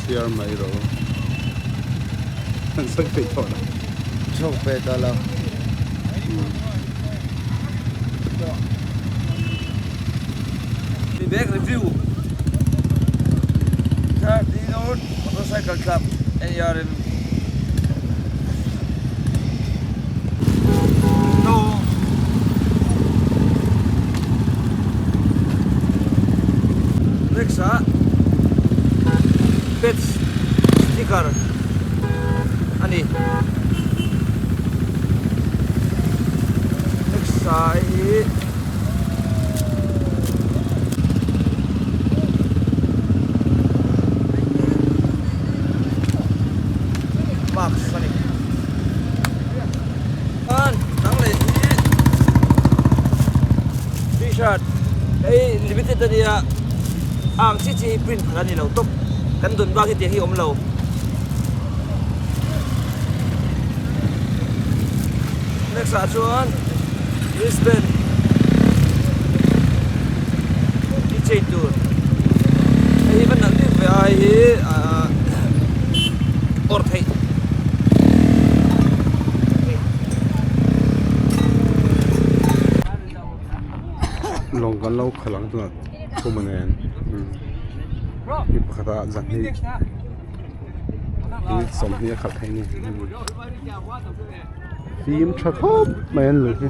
Here mai ro sak pe to na chok pe ta la the back review third road motorcycle club and you are in no next pets sticker ani next side Max ani an nang le t-shirt ei limited dia ang chi print ani lo top kan dun ba ki te hi om lo next chuan wristband DJ tour ei ban nang ti ve ai hi or thei long kan lo khalang tu ko manen ni phata jan ni ni som ni khat thai ni phim tha thop men lu hi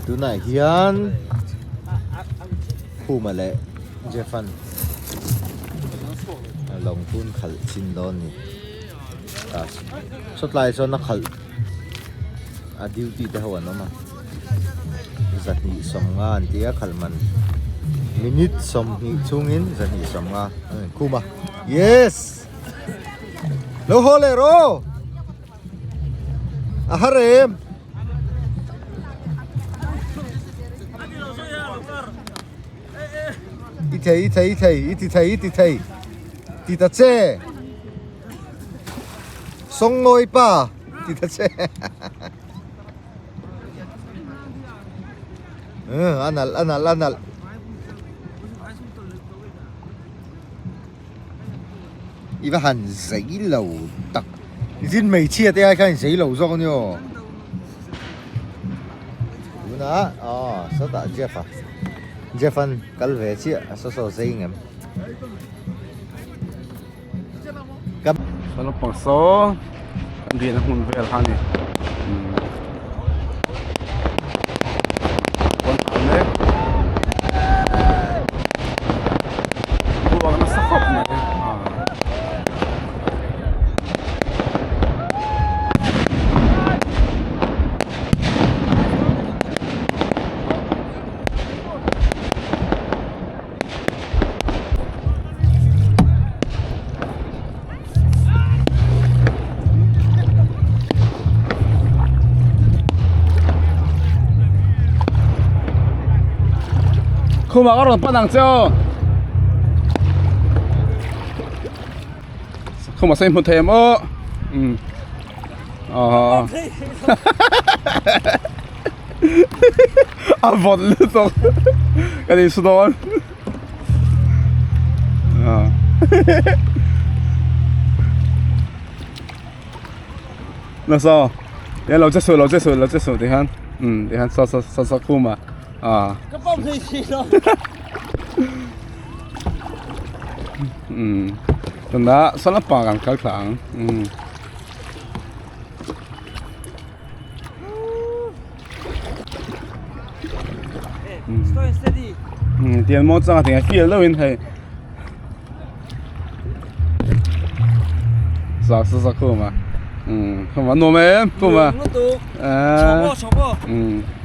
tu nai hian khu ma le Jeffan long tun khal chin don ni ta sot lai so na khal a duty te hawan ma zati som nga an tia khal man minute som hi chungin zati som nga khu ma yes lo hole ro a harem iti thei ti ta che song ngoi pa ti ta che anal iba han zai lo tak jin mei chia te ai kan zai lo zo nyo na so ta Jeffan kalve chia so zai ngam Sao nó bằng số kan dia nak mun vel hani kon ane buang na sakop na khu mà có rồi bắt đằng chưa không mà xem một thèm ơ à vọt liên tục cái gì số đó là sao để lâu chết rồi thì hắn thì hắn sao khu mà cái bông thì gì đó tận đó sao nó bằng càng căng thẳng slow and steady 电摩这样挺飞了问题。啥扣嘛？看完诺没？够嘛？宠物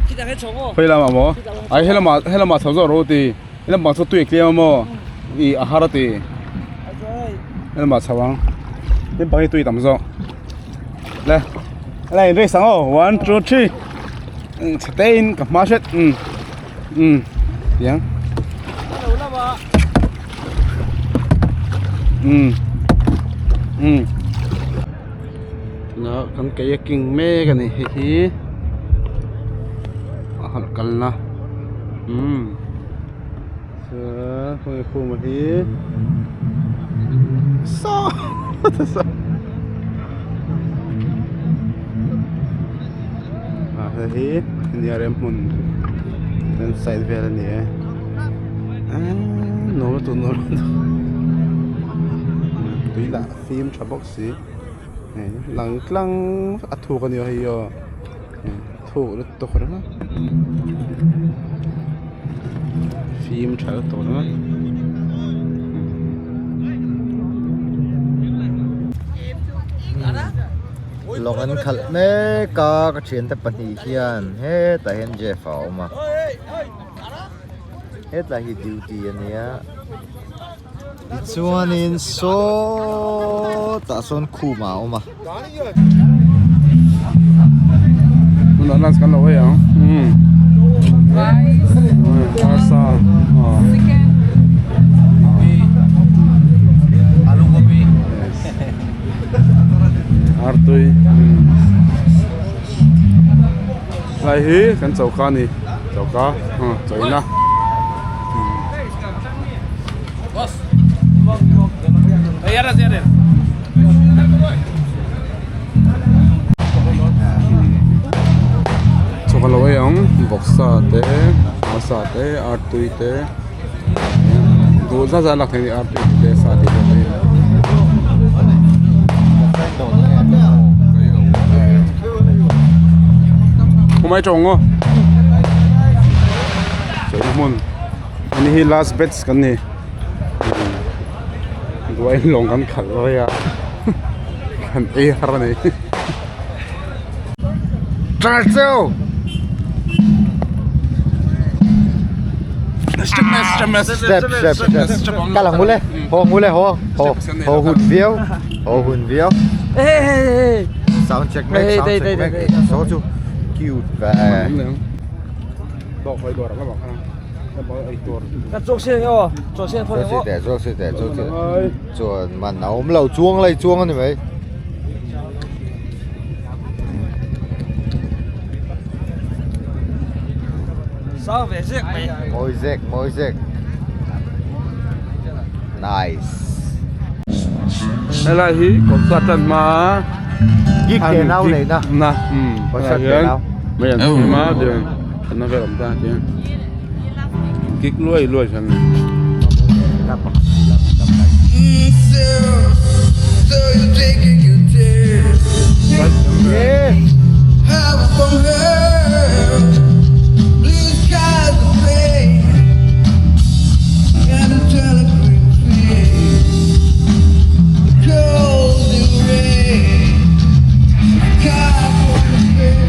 kita kan宠物 会了嘛么？哎，黑了嘛，操作肉的，黑了嘛操对个么？伊阿哈了的，黑了嘛操完，你帮伊对怎么说？来，对上哦，1 2 3，stein กับมาเช็ดยัง ada ulama แล้วกันแกยกิ่งแม่กันนี่ฮีอาหารกันนะเสือคุยมาฮีซ้อฮีนี่อะไรมุนเป็นไซด์เวลนี่โน้ตตัวละฟิล์มฉบับสีหลังกลางอัดถูกกันอยู่ให้ยอถูกแล้วตัวนั้นฟิล์มใช้ตัวนั้น ลองอันขัดเน่ก็เชียนแต่ปนีเขียนเฮ้แต่เห็นเจฟเอามาเฮ้แต่ฮีดิวตี้อันเนี้ยส่วนนี้โซ่แต่ส่วนคู่มาเอามา มันนั่นกันเลยอ่ะพาซาอาร์ตุยไรฮีกันเจ้าข้านี่เจ้าข้าเจ้าอินะada Chocolate yang boxa te, asa te, artui te, dua zat lak ni artui te sadi te. Kumai chongo. Jadi mun, ini last bets kan ni. Dua ini longgan kalau ya, kan hari ni. Transel. Step. Kalang mule. Ho hun viau. Hey. Sound check. So chu cute và. Đọc phải đọc các bạn ha. Cắt chốt xiên nhau, chốt xiên thôi. Chốt xiên. Chuẩn mà nấu lẩu chuông lấy chuông anh vậy. Sao về giết mày? Môi rեք. Nice. Đây là hí có sát chân mà. Gig tiền nào này nè. Nè, có sát tiền nào. Bây giờ tôi mà được. Nó về làm ta chứ. Kích lùi chân. So you're taking your tears. Yeah. Have it from her. Please hide the pain. Gotta tell a quick face. The cold and rain. Caught for the bed.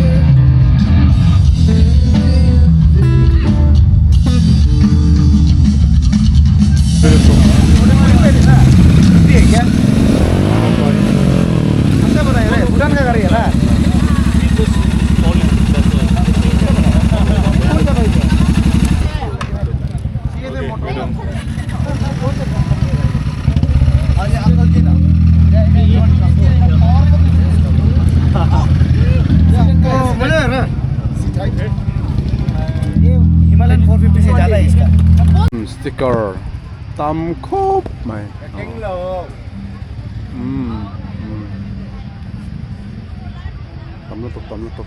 Bukan ke kari lah. Himalayan 450 से ज़्यादा है इसका Sticker. Tam khốp mày. Tầm nó tục.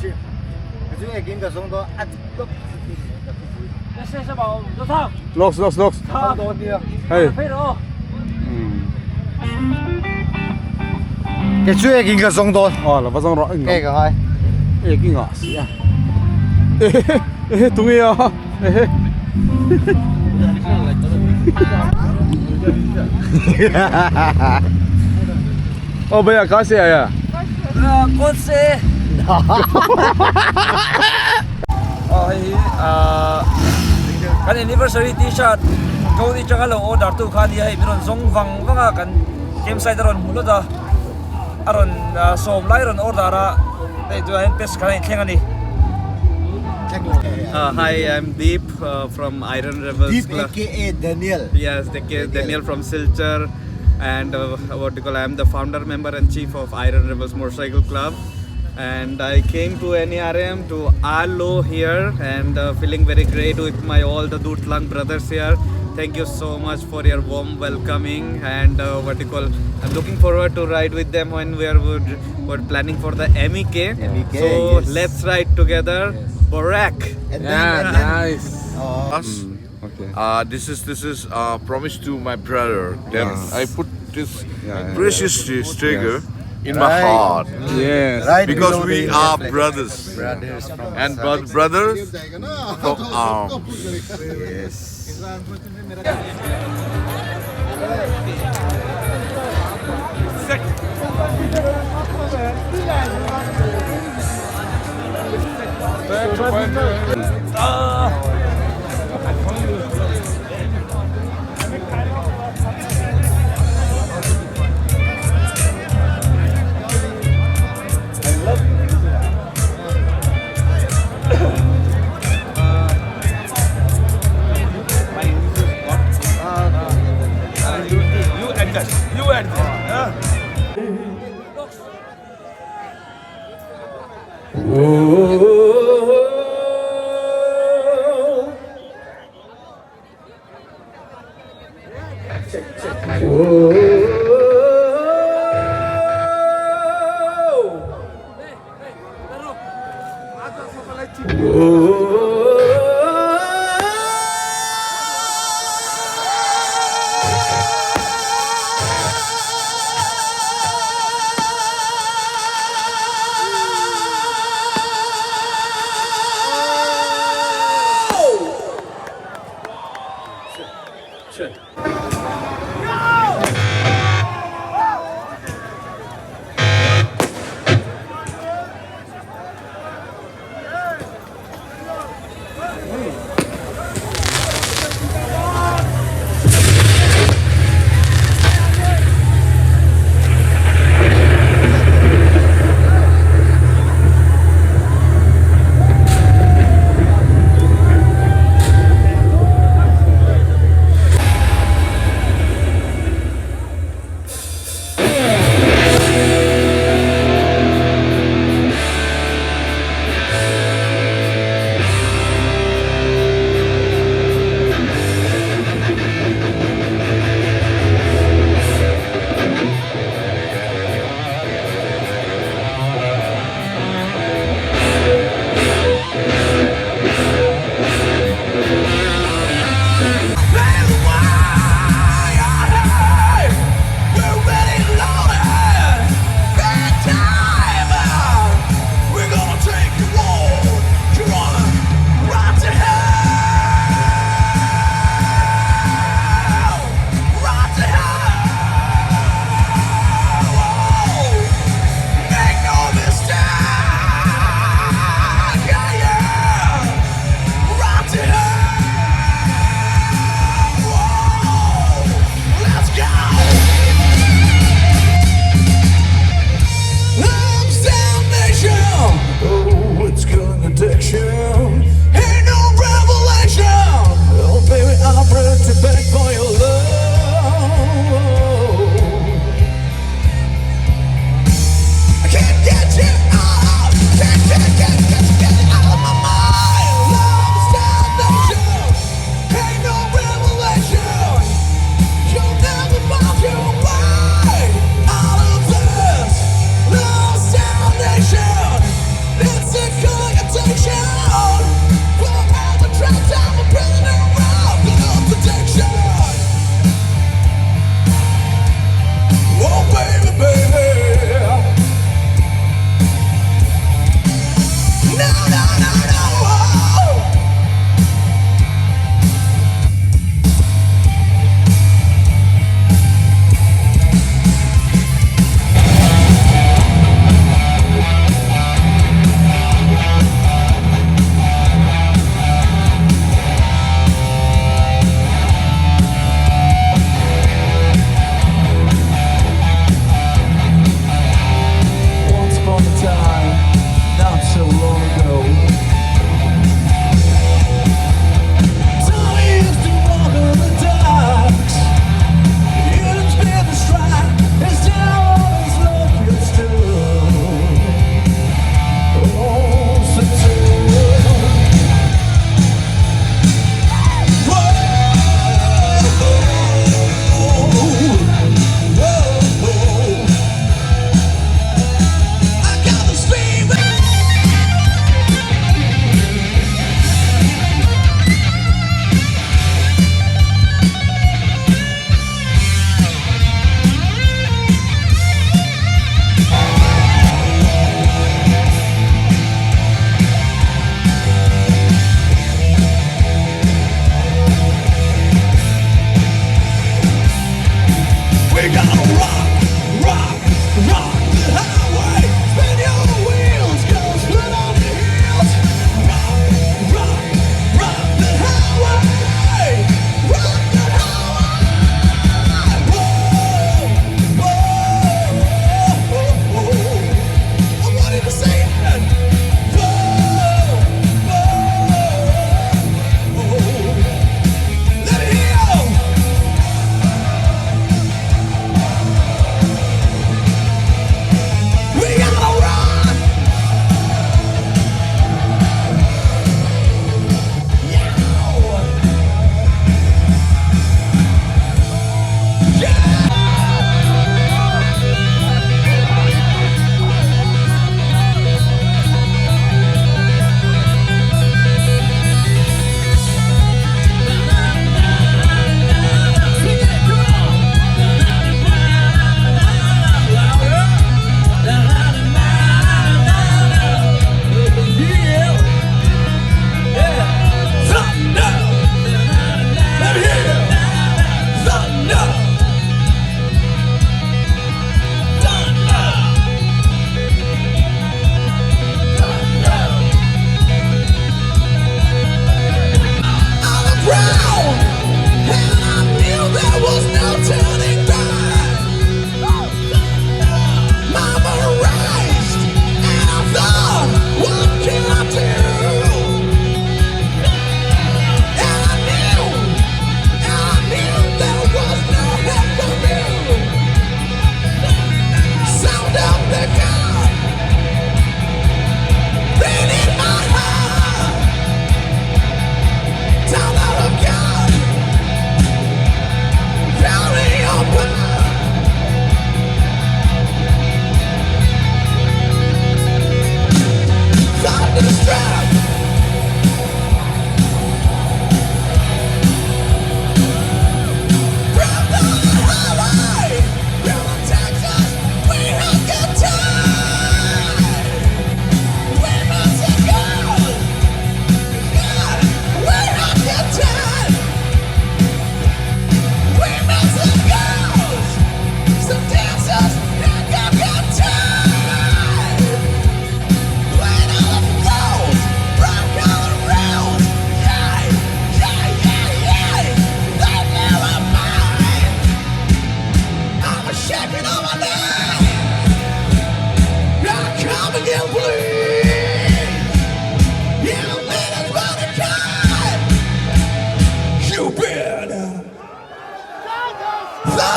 Chứ nghe kiếm cả sông đó ăn lúc. Xe bảo nó thang. Locks. Thang. Hey. Phải rồi. Cái chuyện kiếm cả sông đó. Là vào trong rõ. Nghe cả hai. Cái ngõ xí à. Ê, tụi nghe à. Oh, भैया कहाँ से आया? कौन से kan anniversary t-shirt kau ni jangan lo order tu kan dia miron zong vang vanga kan campsite ron mulo da aron som lai ron order ra dei tu han pes kan thenga ni. Hi, I'm Deep from Iron Rebels Deep Club. aka Daniel. Yes, Daniel from Silchar, and I'm the founder, member, and chief of Iron Rebels Motorcycle Club. And I came to NERM to Alo here, and feeling very great with all the Dutlang brothers here. Thank you so much for your warm welcoming, and I'm looking forward to ride with them when we're planning for the MEK. MEK, So yes. let's ride together. Borak. And then, Us. Okay. This is promise to my brother. Then I put this Yeah. precious sticker in my Right. heart Yes. right because below we the are flag. brothers Brothers from and Massachusetts. brothers from arms. Yes. You and this.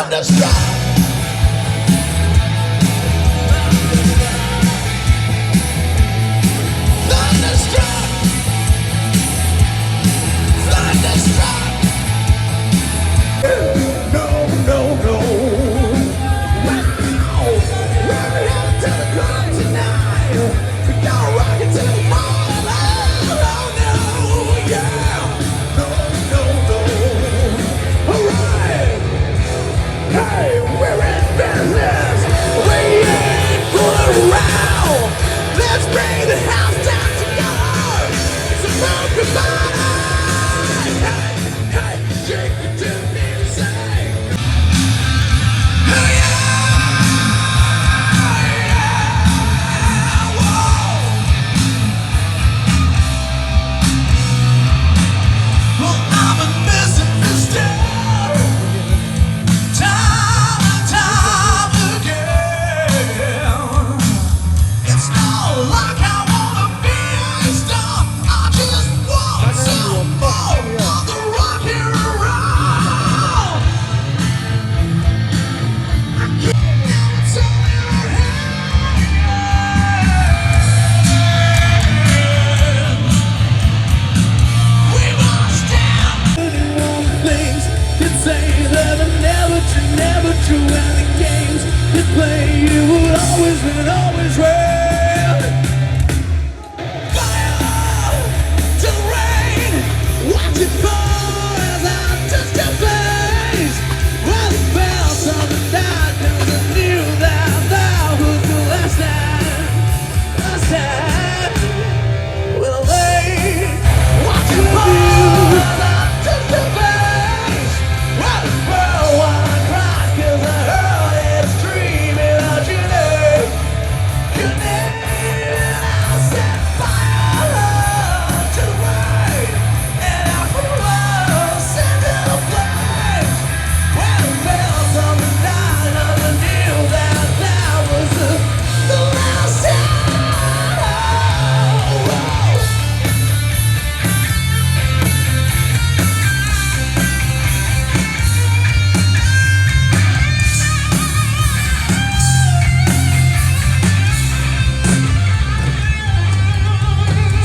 Thunderstruck. Thunderstruck. Thunderstruck. No, no, no. Wow. We're headed to the ground tonight. We gonna rock it till the morning. Oh no, yeah. No, no, no. All right. Hey, we're in business. We ain't fooling around. Let's bring the house down together. It's a broken body. Hey, hey, shake it to music. Oh yeah, whoa. Well, I've been missing this town. Time and time again. It's not like I wanna be a star. I just want some more of the rock and roll. It's all in our hands. We must stand. Things that say that I never true, and the games that play you would always win, always win. Fire to the rain, watch it fall as I touch your face. Well, it felt on the night, cause I knew that that was the last time. Well, watch it fall as I touch your face. Well, it felt when I cried, cause I heard it screaming out your name. Your name. I set fire to the rain, and I set it aflame. Well, it felt on the night, and I knew that that was the last time.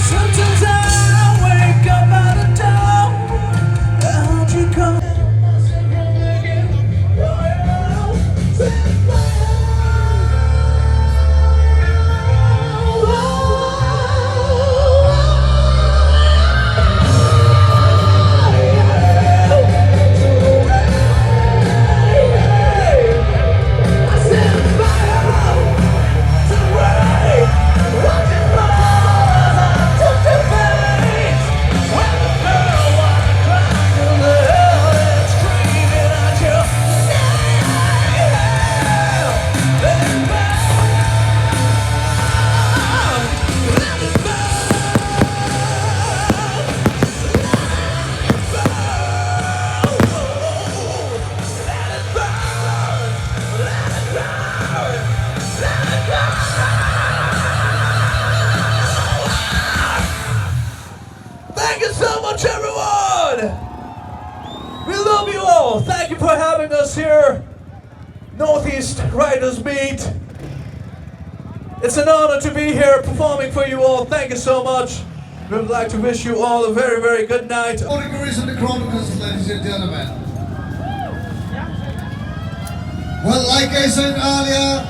Sometimes I wake up at the door. How'd you come? Thank you so much, everyone! We love you all! Thank you for having us here, Northeast Riders Meet. It's an honor to be here performing for you all. Thank you so much. We would like to wish you all a very, very good night. Chronicles and the Chronicles, ladies and gentlemen. Well, like I said earlier,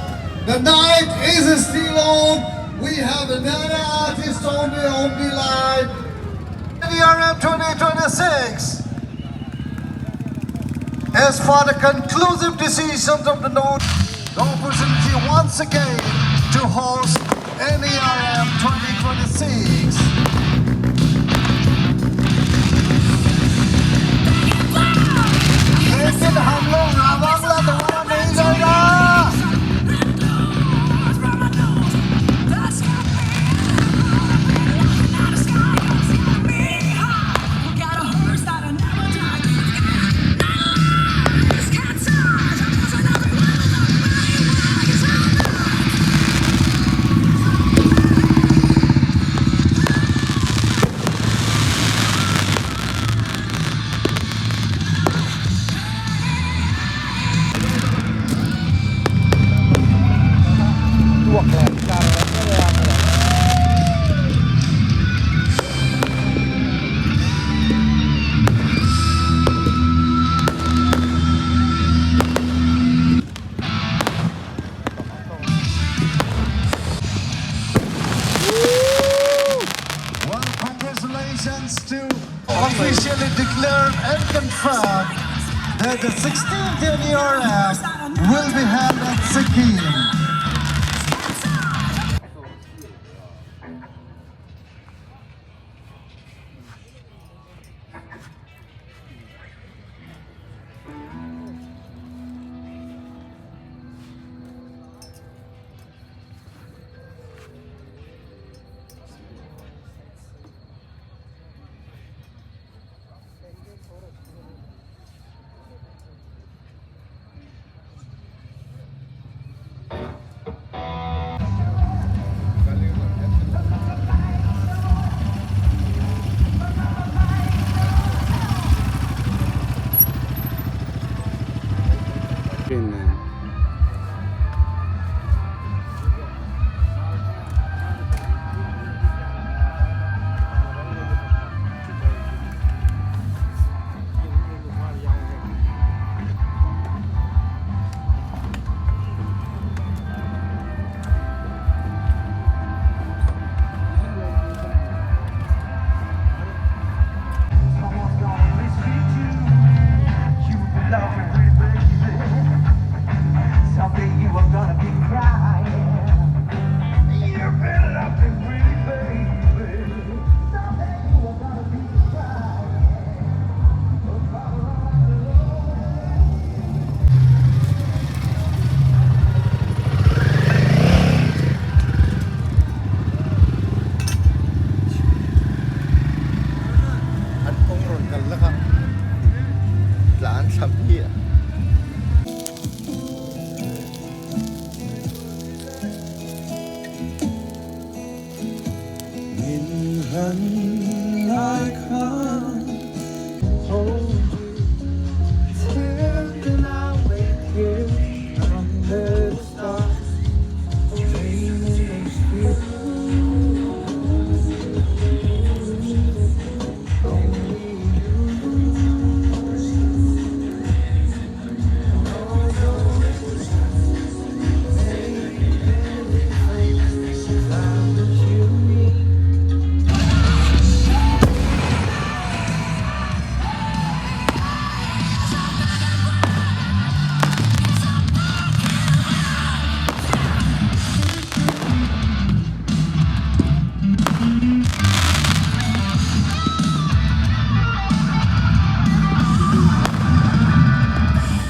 the night is still on. we have another artist on the line. NERM 2026 as for the conclusive decisions of the note, the opportunity once again to host NERM 2026. लेकिन हम लोग आवाज़ दोबारा नहीं जाएगा। Congratulations to officially declare and confirm that the 16th NERM will be held at Sikkim.